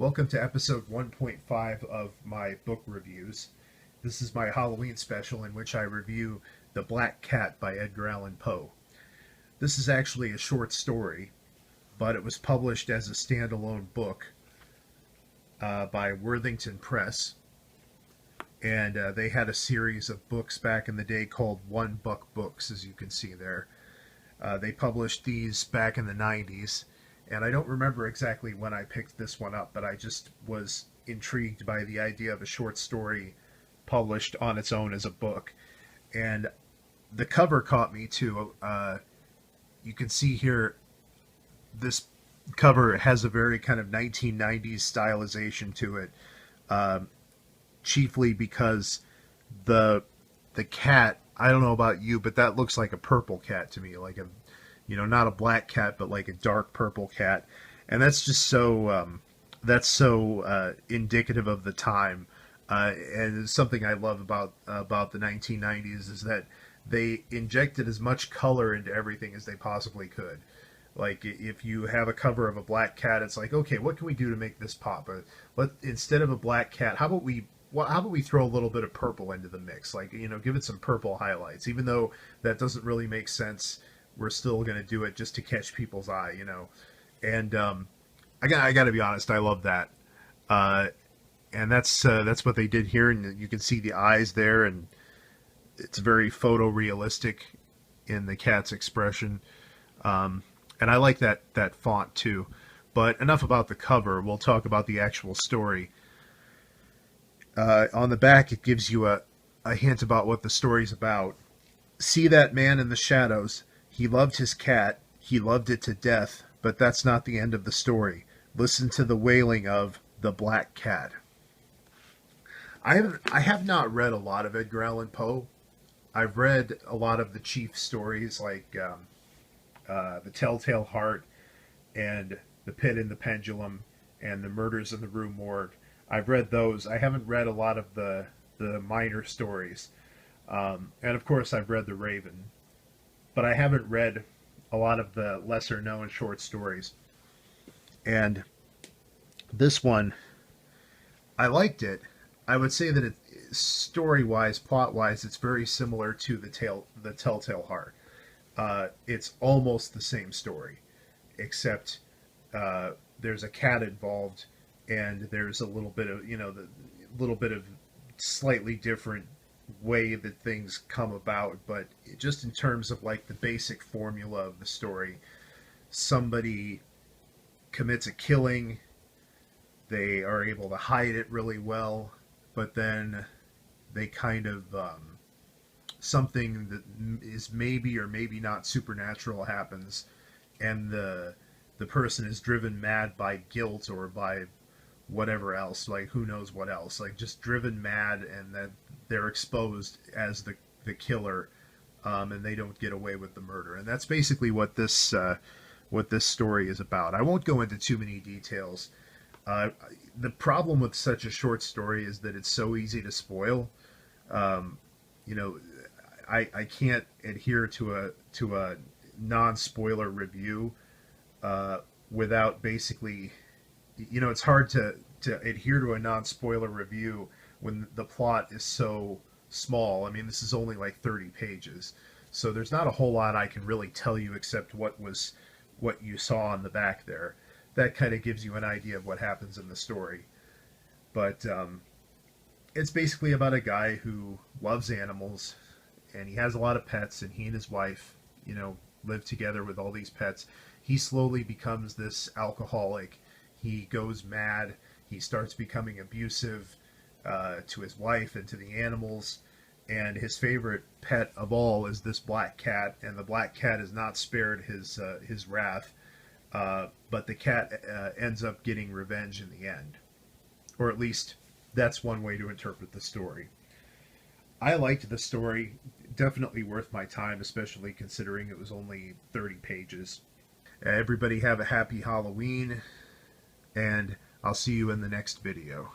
Welcome to episode 1.5 of my book reviews. This is my Halloween special in which I review The Black Cat by Edgar Allan Poe. This is actually a short story, but it was published as a standalone book by Worthington Press. And they had a series of books back in the day called One Buck Books, as you can see there. They published these back in the 90s. And I don't remember exactly when I picked this one up, but I just was intrigued by the idea of a short story published on its own as a book. And the cover caught me too. You can see here, this cover has a very kind of 1990s stylization to it, chiefly because the cat, I don't know about you, but that looks like a purple cat to me, like a not a black cat, but like a dark purple cat. And that's just so, indicative of the time. And it's something I love about the 1990s is that they injected as much color into everything as they possibly could. Like, if you have a cover of a black cat, it's like, okay, what can we do to make this pop? Instead of a black cat, how about we throw a little bit of purple into the mix? Like, give it some purple highlights. Even though that doesn't really make sense, we're still going to do it just to catch people's eye, And I got to be honest, I love that. And that's what they did here, and you can see the eyes there, and it's very photorealistic in the cat's expression. And I like that font too. But enough about the cover. We'll talk about the actual story. On the back, it gives you a hint about what the story's about. See that man in the shadows. He loved his cat, he loved it to death, but that's not the end of the story. Listen to the wailing of the black cat. I have not read a lot of Edgar Allan Poe. I've read a lot of the chief stories like The Telltale Heart and The Pit and the Pendulum and The Murders in the Rue Morgue. I've read those. I haven't read a lot of the minor stories. And of course I've read The Raven. But I haven't read a lot of the lesser-known short stories. And this one, I liked it. I would say that story-wise, plot-wise, it's very similar to the Telltale Heart. It's almost the same story, except there's a cat involved, and there's a little bit of, slightly different way that things come about. But just in terms of like the basic formula of the story, somebody commits a killing, they are able to hide it really well, but then they kind of something that is maybe or maybe not supernatural happens, and the person is driven mad by guilt or by whatever else, like who knows what else, like just driven mad, and then they're exposed as the killer, and they don't get away with the murder. And that's basically what this story is about. I won't go into too many details. The problem with such a short story is that it's so easy to spoil. I can't adhere to a non-spoiler review without basically, it's hard to adhere to a non-spoiler review when the plot is so small. I mean, this is only like 30 pages, so there's not a whole lot I can really tell you except what you saw on the back there. That kind of gives you an idea of what happens in the story. But it's basically about a guy who loves animals, and he has a lot of pets, and he and his wife, live together with all these pets. He slowly becomes this alcoholic. He goes mad. He starts becoming abusive to his wife and to the animals. And his favorite pet of all is this black cat. And the black cat is not spared his wrath. But the cat ends up getting revenge in the end. Or at least that's one way to interpret the story. I liked the story. Definitely worth my time, especially considering it was only 30 pages. Everybody have a happy Halloween, and I'll see you in the next video.